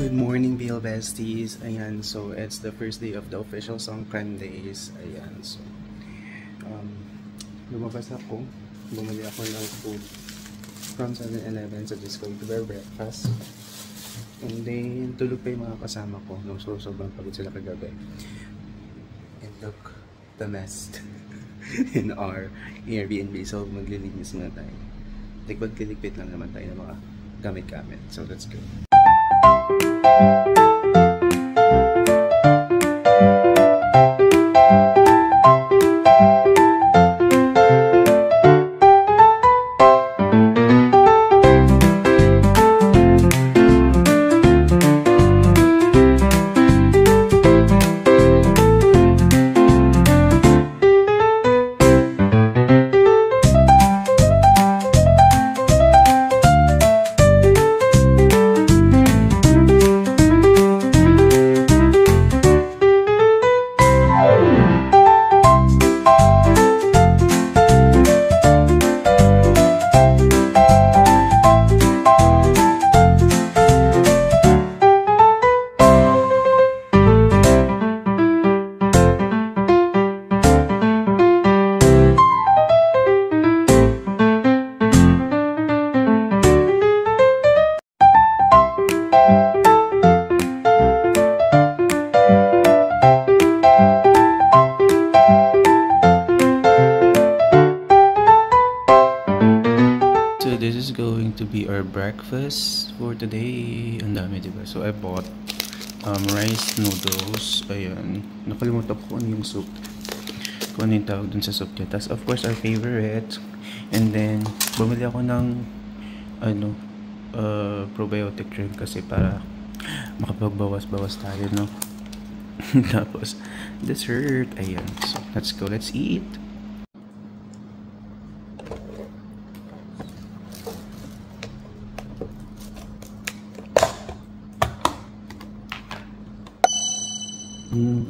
Good morning, BL Besties. Ayan, so it's the first day of the official Songkran days. Ayan, so lumabas ako. Bumili ako ng food from 7-Eleven, so just going to their breakfast. And then, tulog pa yung mga kasama ko. No, so sobrang pagod sila kagabi. And look, the mess in our Airbnb. So maglilinis na tayo. Like, magliligpit lang naman tayo ng mga gamit-gamit. So let's go. This is going to be our breakfast for today. Ang dami, diba? So I bought rice noodles. Ayan. Nakalimutan ko ano yung soup. Kung ano yung tawag dun sa soup niya. Tapos of course our favorite. And then bumili ako ng probiotic drink kasi para makapagbawas-bawas tayo, no? Tapos dessert. Ayan. So let's go. Let's eat.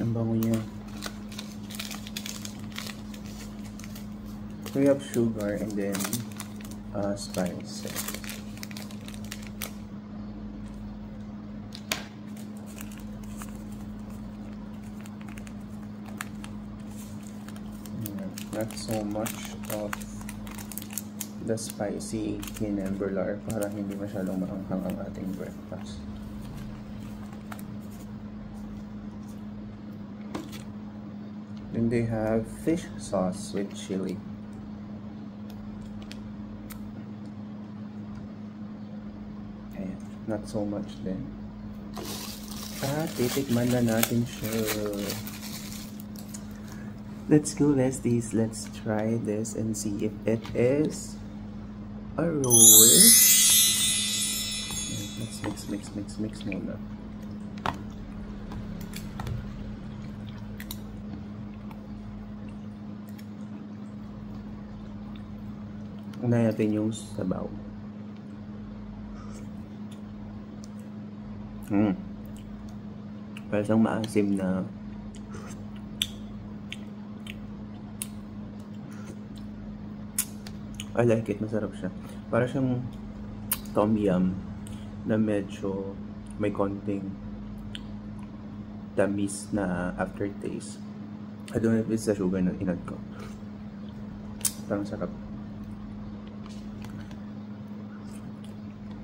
Ang bango niya. We have sugar and then spice. Not so much of the spicy kinembrolar para hindi masyadong maanghang ang ating breakfast. Then they have fish sauce with chili. Ayan, not so much then. Titikman na natin siya. Let's go, besties. Let's try this and see if it is a roll. Let's mix muna. Unahin natin yung sabaw. Parang siyang maasim na I like it, masarap siya. Parang siyang tom yum na medyo may konting tamis na aftertaste. I don't know if it's the sugar na inad ko. Parang sarap.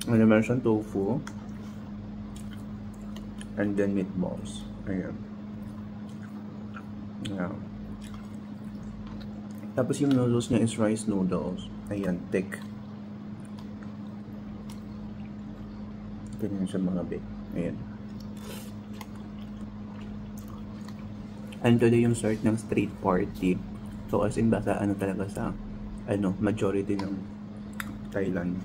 Ano naman siyang tofu and then meatballs. Ayan. Yeah. Tapos yung noodles niya is rice noodles. Ayan, thick. Ganyan siya mga bit. Ayan. And today yung start ng street party. So as in basa talaga sa majority ng Thailand.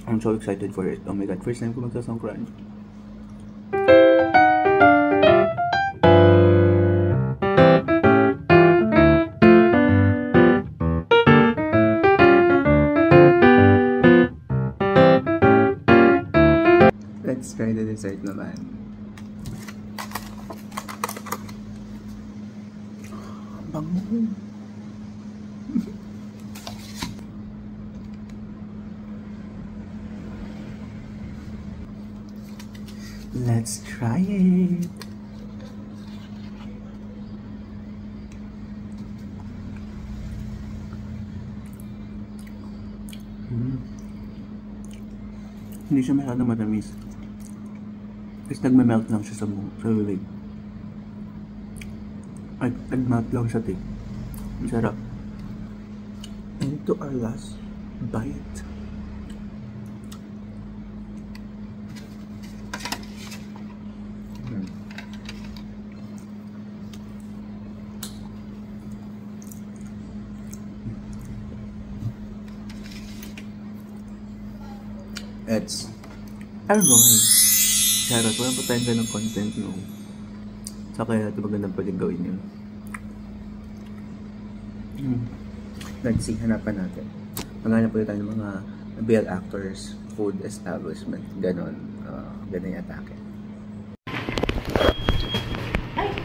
I'm so excited for it. Oh my god, first time ko magsa-Songkran. Let's try the dessert naman. Bango. Let's try it. Hindi siya masyadong matamis. Tapos nagme-melt lang siya sa bibig. Ay, nag-melt lang siya, te. Ang sarap. And to our last bite. It's Aroy. Charot, walang pa tayong ganong content, no? So, kaya natin magandang pwedeng gawin yun. Let's see, hanapan natin. Maghanap ulit tayo ng mga BL actors, food establishment, ganon. Ganon yung atake.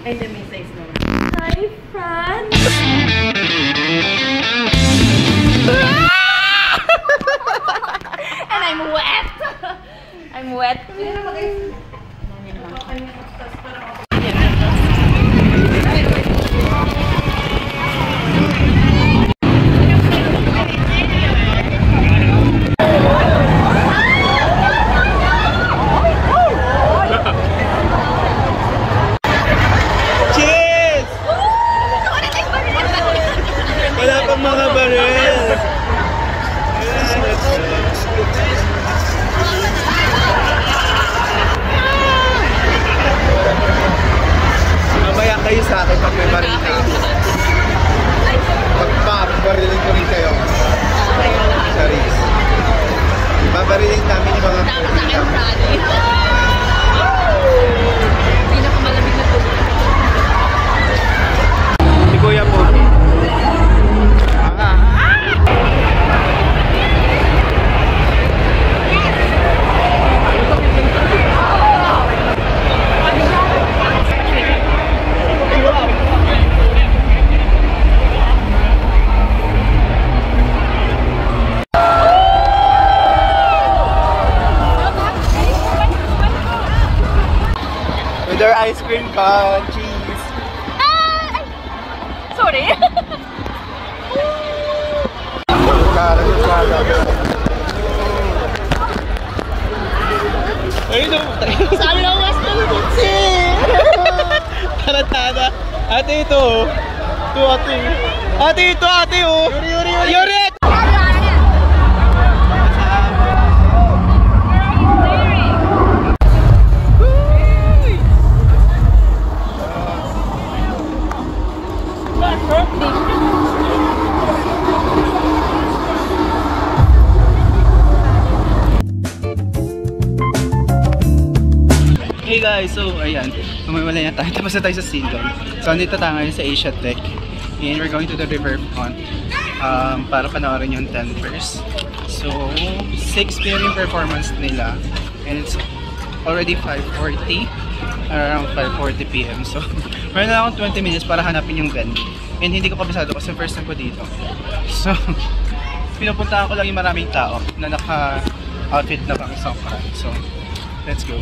Ay, dami size naman. Hi, Fran! And I'm wet! I'm wet. Wala pang mga baril! Mamaya kayo sa akin pag may baril kayo. Pagpabarilin ko rin kayo. Charis. Babarilin namin yung mga Pinakamalamig na tubig. si Kuya po. With our ice cream cone, cheese. Sorry. Sabi ng West Philippines. Tara. Ate ito. Ito ate. Ate ito ate oh. Yuri. Hey guys, so ayan, tumiwala na tayo. Tapos na tayo sa Silon. So andito tayo ngayon sa Asia Tech. And we're going to the riverfront para panoorin yung 10 first. So 6 p.m. yung performance nila. And it's already 5:40. Around 5:40 p.m. So meron na akong 20 minutes para hanapin yung venue. And hindi ko kabisado kasi first time ko dito. So pinupuntahan ko lang yung maraming tao na naka-outfit na pang isang parang. So let's go.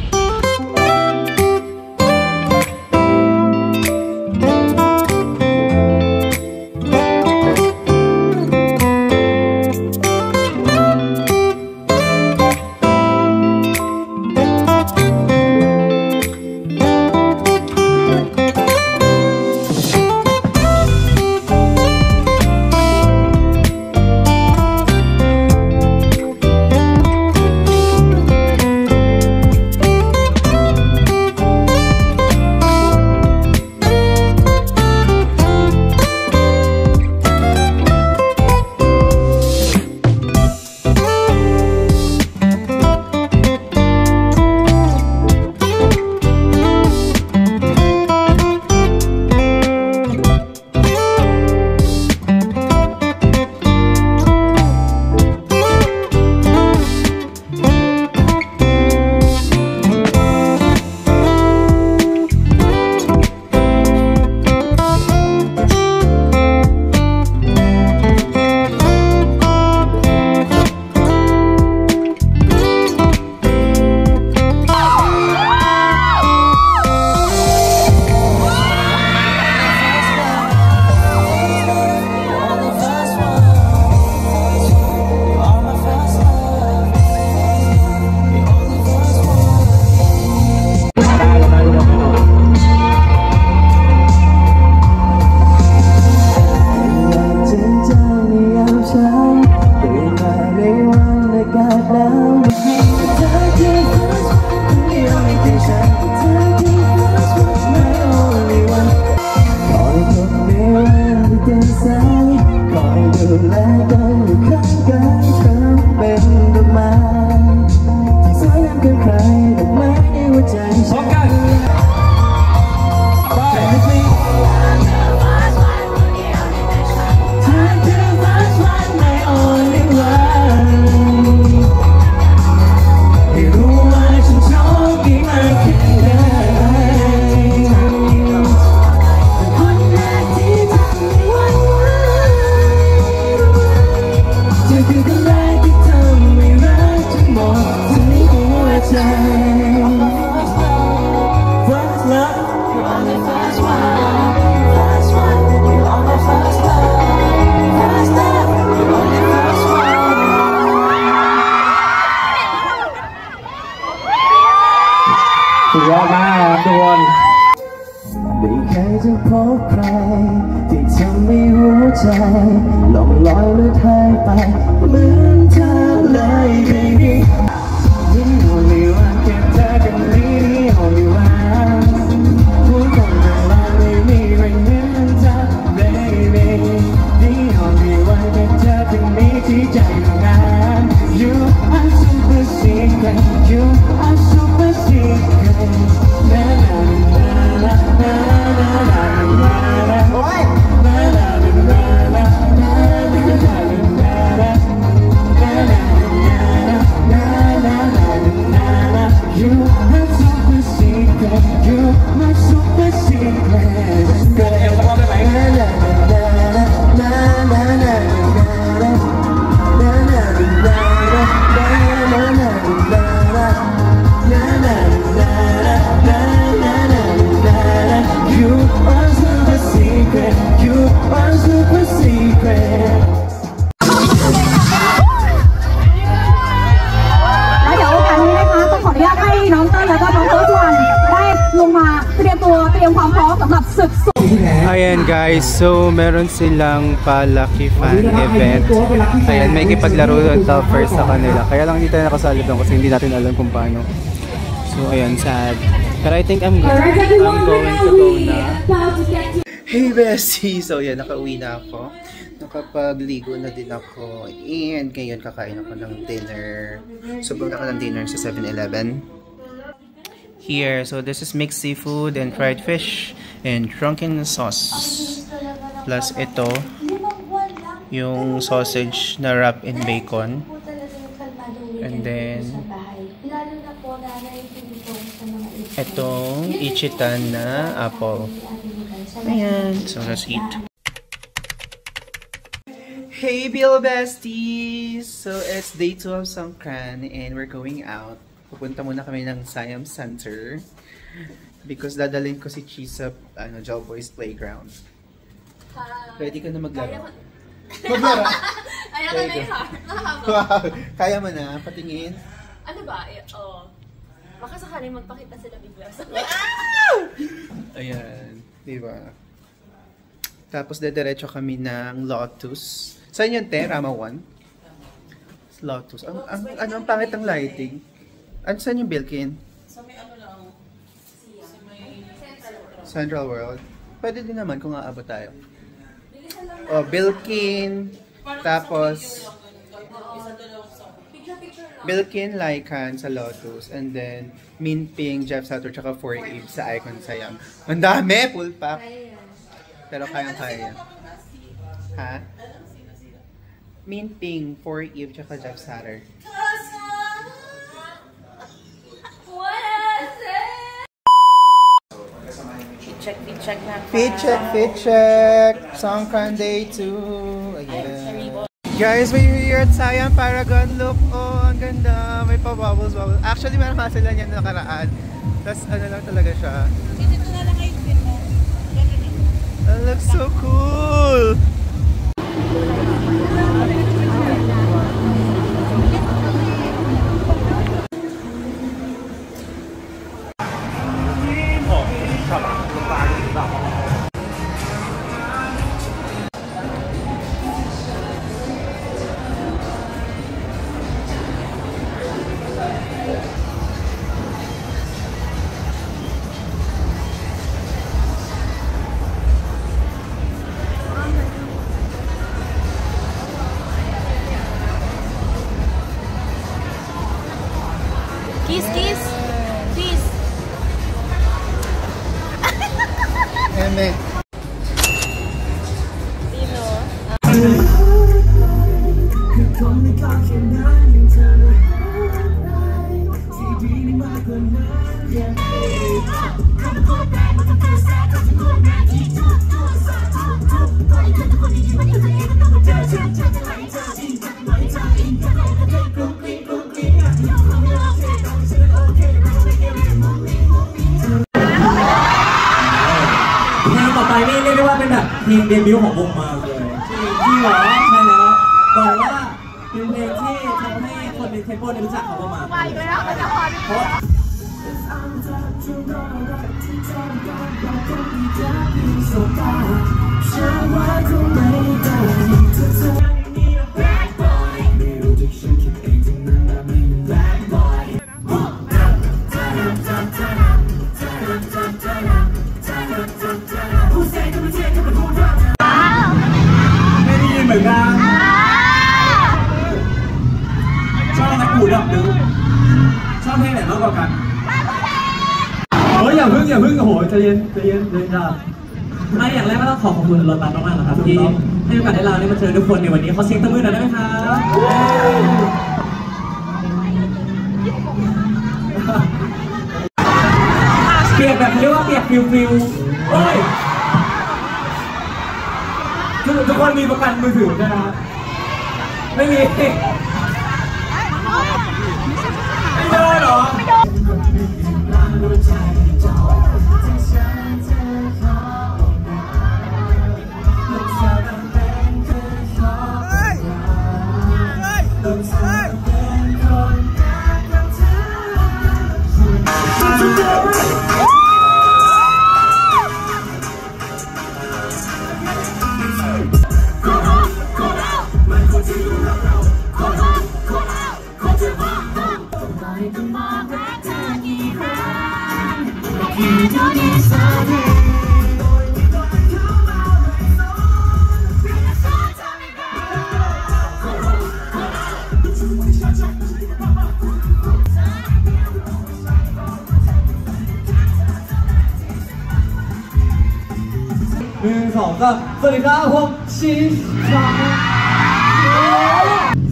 อดมากทุกคนไม่เคยจะพบใครที่ทำให้หัวใจล่องลอยหรือหายไปเหมือนเธอเลย baby The only one can take a lady on you out ผู้คนเวลาไม่มีใครเหมือนเธอ baby The only one can take me ที่ใจงาน You are super secret You are super secret na na na na na na na na Oi na na na na na na na na You are super secret You are super secret เกิดเอวร้องได้ไหมna na na na na You are super secret You are super secret แล้วเดี๋ยวโอกาสนี้นะคะต้องขออนุญาตให้น้องเต้นแล้วก็น้องเฟิร์สวันได้ลงมาเตรียมความพร้อมสำหรับศึก Ayan guys, so meron silang Lucky Fan event. Ayan, may kipaglaro until first sa kanila. Kaya lang hindi tayo nakasali doon kasi hindi natin alam kung paano. So ayan, sad. But I think I'm going to go na. Hey bestie! So ayan, nakauwi na ako. Nakapagligo na din ako. And ngayon kakain ako ng dinner. So punta ka ng dinner sa 7-Eleven. Here, so this is mixed seafood and fried fish and drunken sauce. Plus ito, yung sausage na wrap in bacon. And then, itong ichitan na apple. Ayan, so let's eat. Hey Bill Besties! So it's day 2 of Songkran and we're going out. Pupunta muna kami ng Siam Center because dadalhin ko si Cheese sa Joe Boys Playground. Ready ka na maglaro? Maglaro? Ayaw ka na yung Wow! Kaya mo na? Patingin? Ano ba? Baka sakaling magpakita sila bigla sa Ayan. Diba? Tapos dediretso kami ng Lotus. Saan yun, te? Rama 1? Lotus. Ang pangit ng lighting. Ano saan yung Bilkin? Sa may ano lang. Sa may Central World. Pwede din naman kung aabot tayo. Oh, Bilkin. Tapos Bilkin, Lycan sa Lotus. And then Minping, Jeff Satur, tsaka 4 Eve sa Icon Siam. Ang dami! Full pack. Pero kayang-kaya. Ha? Minping, 4 Eve, tsaka Jeff Satur. Fit check! Songkran Day 2! Ayan. Guys, we're here at Siam Paragon. Look, oh, ang ganda. May pa-bubbles. Actually, meron nga sila niyan nakaraan. Tapos, ano lang talaga siya. Dito na lang kayo din mo. That looks so cool! Kiss, kiss! Kiss! Eme. Sino?ต่อไปนี่เรียกได้ว่าเป็นแบบเพลงเดบิวต์ของวงมาเลยที่หรอใช่แล้วบอกว่าเป็นเพลงที่ทำให้คนในเทมโปได้รู้จักเขาประมาณเพราะ ไม่ได้ยินเหมือนกันชอบนักกูดับดึงชอบเพลงไหนมากกว่ากันเฮ้ยอย่าพึ่งโอ้โหใจเย็นจ้าไม่อย่างแรกก็ต้องขอบคุณโรตัสมากๆนะครับที่ให้โอกาสให้เราได้มาเจอทุกคนในวันนี้ขอเสียงตบมือหน่อยได้ไหมครับเปียกแบบเรียกว่าเปียกฟิวเฮ้ยทุกคนมีประกันมือถือใช่ไหมไม่มีไม่โดนหรอ1 2 3สวัสดีครับผมชิชา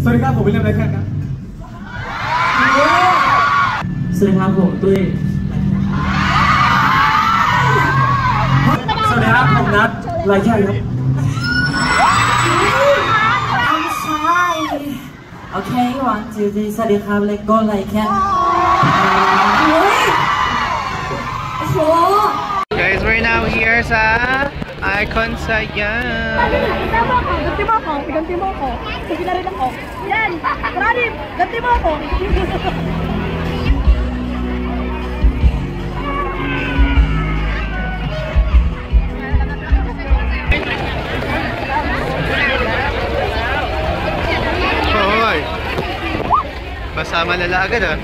สวัสดีครับผมวิลเลียมไรแคนครับสวัสดีครับผมตุ้ยสวัสดีครับผมนัทไรแคนครับโอเค1 2 3สวัสดีครับเลโก้ไรแคนโอ้โห Guys, we're now here sa Icon Sayang. Ganti mo ako. Sige na rin ako. Yan! Maraming! Ganti mo ako! Hoy! Masama lala agad ah.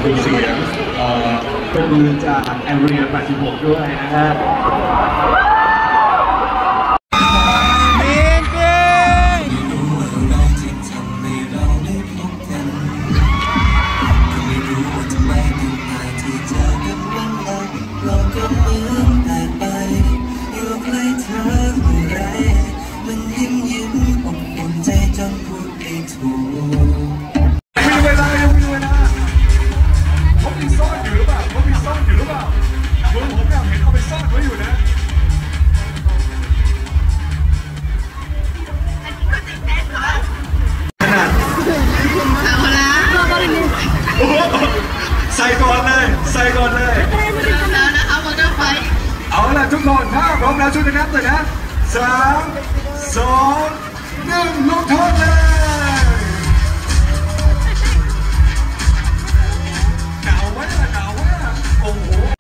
เป็นเสียงปรบมือจากแอมเรีย86ด้วยนะฮะใส่ก่อนเลยแล้วนะคะมอเตอร์ไฟเอาล่ะทุกคนถ้าพร้อมแล้วช่วยกันนับเลยนะ3 2 1ลงโทษเลยหนาวไหมโอ้โห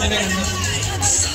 Thank you.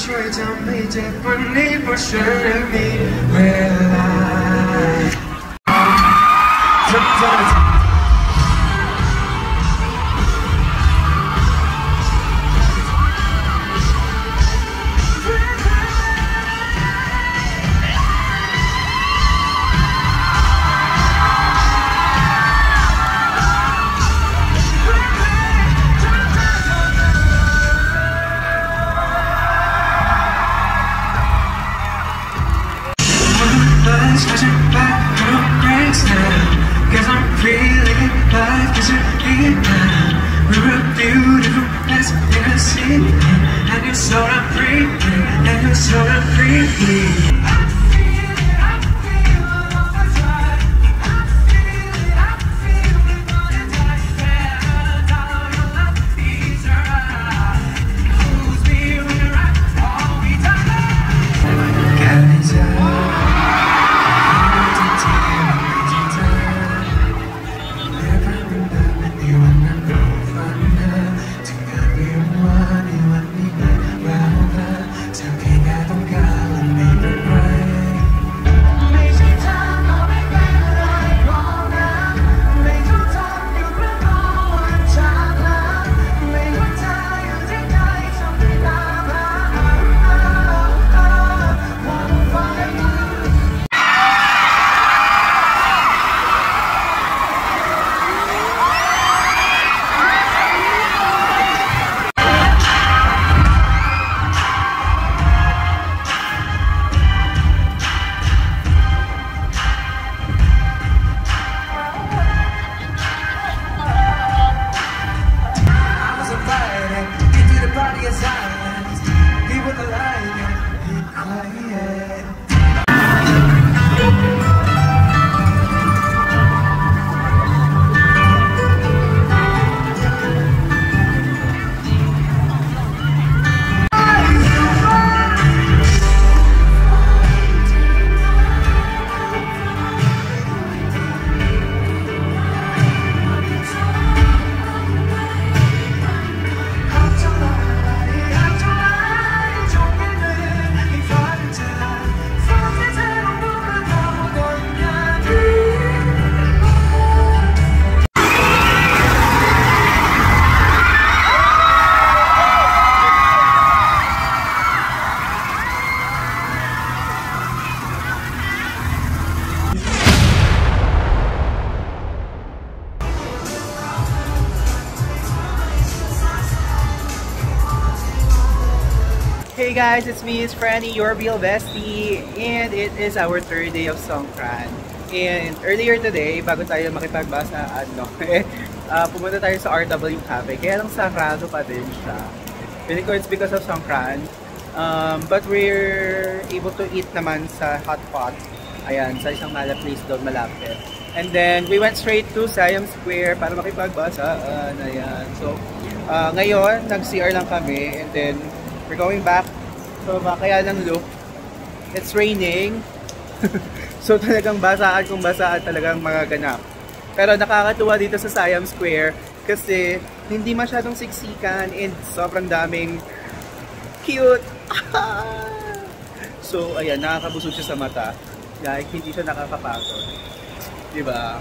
ช่วยทำให้เจ็บวันนี้เพราะฉันยังมีเวลาAnd you're so free, and you're so free. Well, Hey guys, it's me, it's Franny, your real bestie, and it is our third day of Songkran. And earlier today, bago tayo makipagbasa, pumunta tayo sa RW Cafe, kaya lang sarado pa din siya. Feeling ko it's because of Songkran. But we're able to eat naman sa hot pot. Ayan, sa isang mala place doon malapit. And then, we went straight to Siam Square para makipagbasaan. Ayan. So, ngayon, nag-CR lang kami. And then, we're going back. So, kaya lang look. It's raining. So, talagang basaan kung basaan talagang magaganap. Pero nakakatuwa dito sa Siam Square kasi hindi masyadong siksikan and sobrang daming cute. So, ayan, nakakabusog siya sa mata. Like, hindi siya nakakapagod. Diba?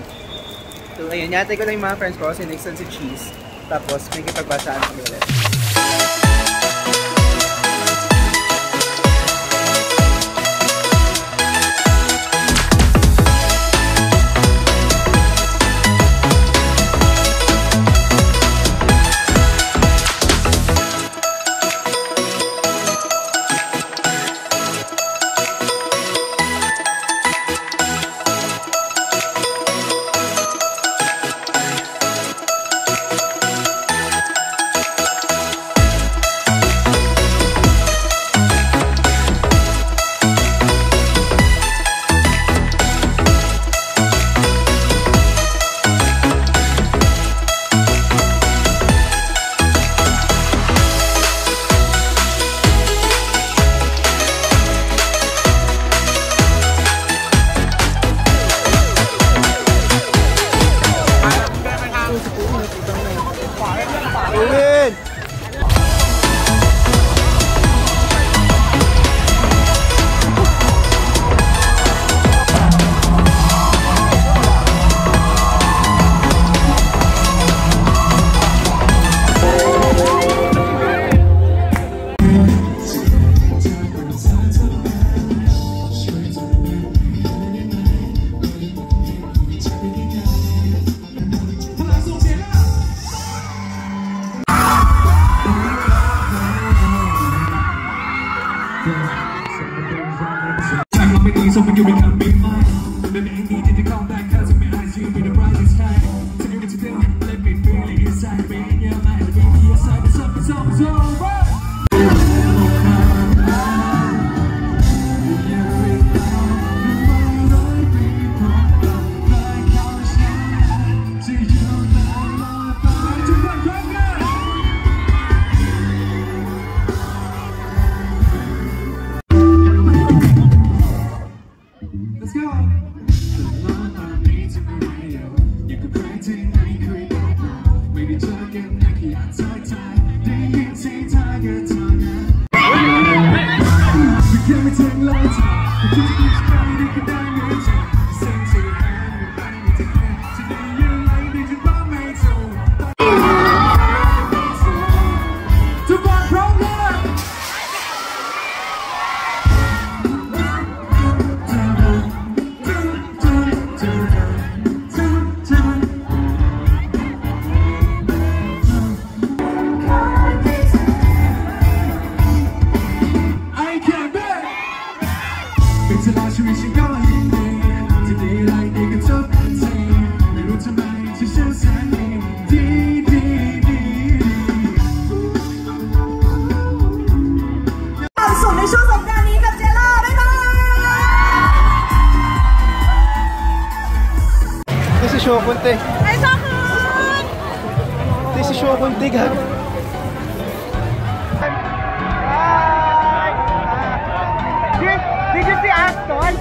So, ayan, yatay ko lang yung mga friends ko, si Nixon, si Cheese. Tapos, may kipagbasaan kami ulit. So when you become me mine, then I needed to come back cause in my eyes you'll be the brightest time. Take me to them, let me feel it inside me in your mind, baby your side is up, it's over. Si Shokunte. Ay, sakot! Ito si Shokunte, gag. Hi! Did you see Aston?